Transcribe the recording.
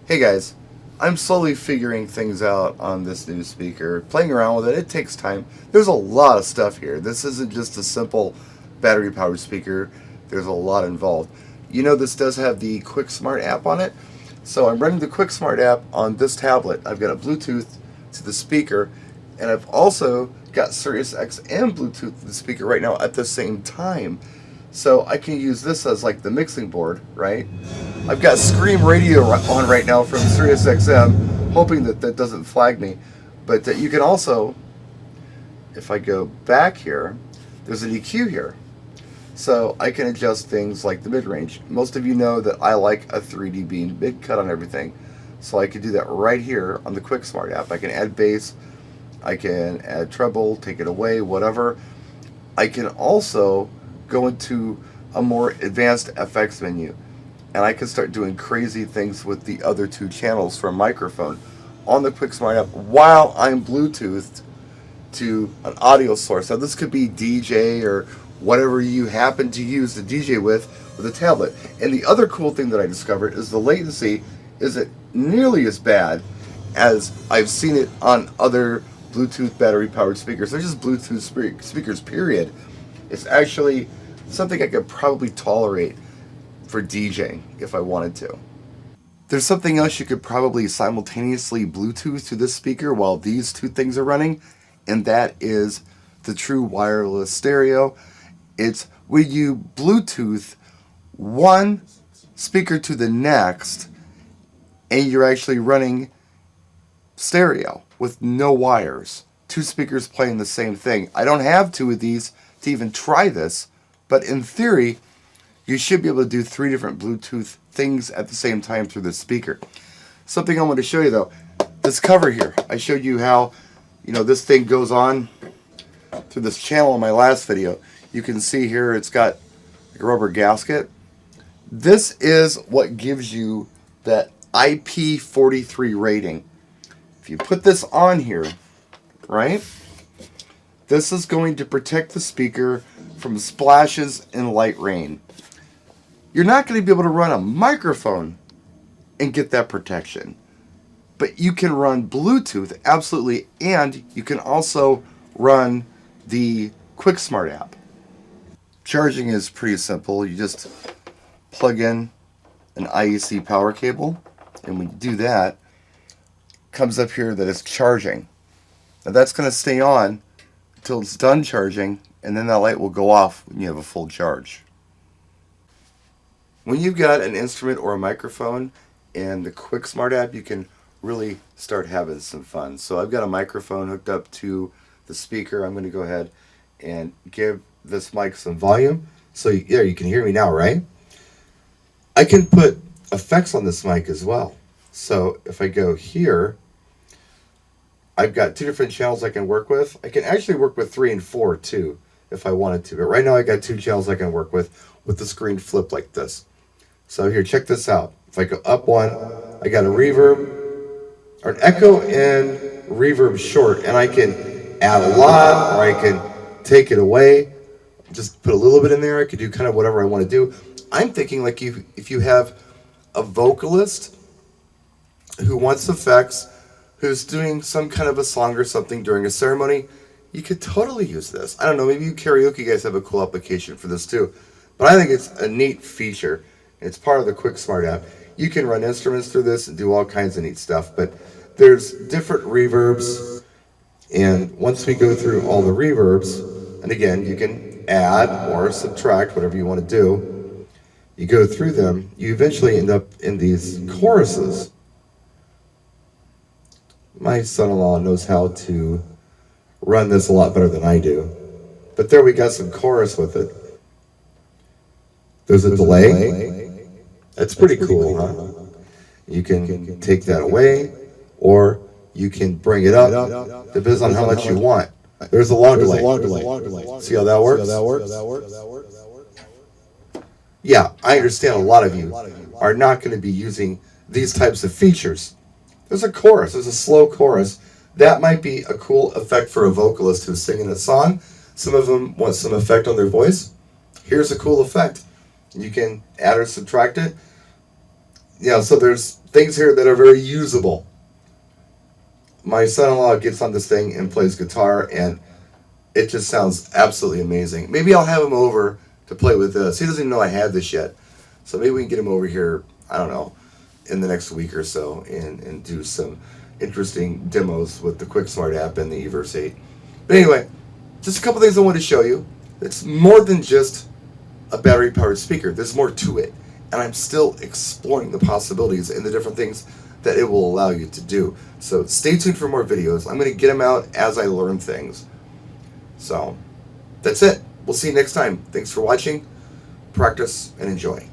Hey guys, I'm slowly figuring things out on this new speaker, playing around with it. It takes time. There's a lot of stuff here. This isn't just a simple battery powered speaker, there's a lot involved. You know, this does have the Quicksmart app on it. So I'm running the Quicksmart app on this tablet. I've got a Bluetooth to the speaker, and I've also got Sirius XM Bluetooth to the speaker right now at the same time. So I can use this as like the mixing board, right? I've got Scream Radio on right now from Sirius XM, hoping that that doesn't flag me. But you can also, if I go back here, there's an EQ here. So I can adjust things like the mid-range. Most of you know that I like a 3 dB mid cut on everything. So I can do that right here on the Quicksmart app. I can add bass, I can add treble, take it away, whatever. I can also go into a more advanced FX menu, and I can start doing crazy things with the other two channels for a microphone on the Quicksmart app while I'm Bluetoothed to an audio source. Now this could be DJ or whatever you happen to use the DJ with a tablet. And the other cool thing that I discovered is the latency isn't nearly as bad as I've seen it on other Bluetooth battery powered speakers. They're just Bluetooth speakers, period. It's actually something I could probably tolerate for DJing if I wanted to. There's something else you could probably simultaneously Bluetooth to this speaker while these two things are running, and that is the true wireless stereo. It's when you Bluetooth one speaker to the next, and you're actually running stereo with no wires. Two speakers playing the same thing. I don't have two of these to even try this, but in theory, you should be able to do three different Bluetooth things at the same time through this speaker. Something I want to show you though, this cover here. I showed you how, this thing goes on through this channel in my last video. You can see here it's got a rubber gasket. This is what gives you that IP43 rating. If you put this on here, right, this is going to protect the speaker from splashes and light rain. You're not going to be able to run a microphone and get that protection. But you can run Bluetooth, absolutely, and you can also run the Quicksmart app. Charging is pretty simple. You just plug in an IEC power cable, and when you do that, it comes up here that it's charging. Now that's going to stay on until it's done charging, and then that light will go off when you have a full charge. When you've got an instrument or a microphone and the Quicksmart app, you can really start having some fun. So I've got a microphone hooked up to the speaker. I'm going to go ahead and give this mic some volume. So you can hear me now, right? I can put effects on this mic as well. So if I go here, I've got two different channels I can work with. I can actually work with 3 and 4 too if I wanted to. But right now I got two channels I can work with the screen flipped like this. So here, check this out. If I go up one, I got a reverb, or an echo and reverb short, and I can add a lot, or I can take it away, just put a little bit in there. I could do kind of whatever I want to do. I'm thinking like if you have a vocalist who wants effects, who's doing some kind of a song or something during a ceremony, you could totally use this. I don't know, maybe you karaoke guys have a cool application for this too. But I think it's a neat feature. It's part of the Quicksmart app. You can run instruments through this and do all kinds of neat stuff, but there's different reverbs, and once we go through all the reverbs, and again, you can add or subtract, whatever you want to do. You go through them, you eventually end up in these choruses. My son-in-law knows how to run this a lot better than I do. But there we got some chorus with it. There's a delay. That's pretty cool, huh? You can take that away, or you can bring it up. Depends on how much you want. There's a long delay. See how that works? Yeah, I understand a lot of you are not going to be using these types of features. There's a chorus. There's a slow chorus. That might be a cool effect for a vocalist who's singing a song. Some of them want some effect on their voice. Here's a cool effect. You can add or subtract it. So there's things here that are very usable. My son-in-law gets on this thing and plays guitar, and it just sounds absolutely amazing. Maybe I'll have him over to play with this. He doesn't even know I have this yet. So maybe we can get him over here, I don't know, in the next week or so and do some interesting demos with the Quicksmart app and the Everse 8. But anyway, just a couple things I wanted to show you. It's more than just a battery powered speaker, there's more to it. And I'm still exploring the possibilities and the different things that it will allow you to do. So stay tuned for more videos. I'm going to get them out as I learn things. So that's it. We'll see you next time. Thanks for watching. Practice and enjoy.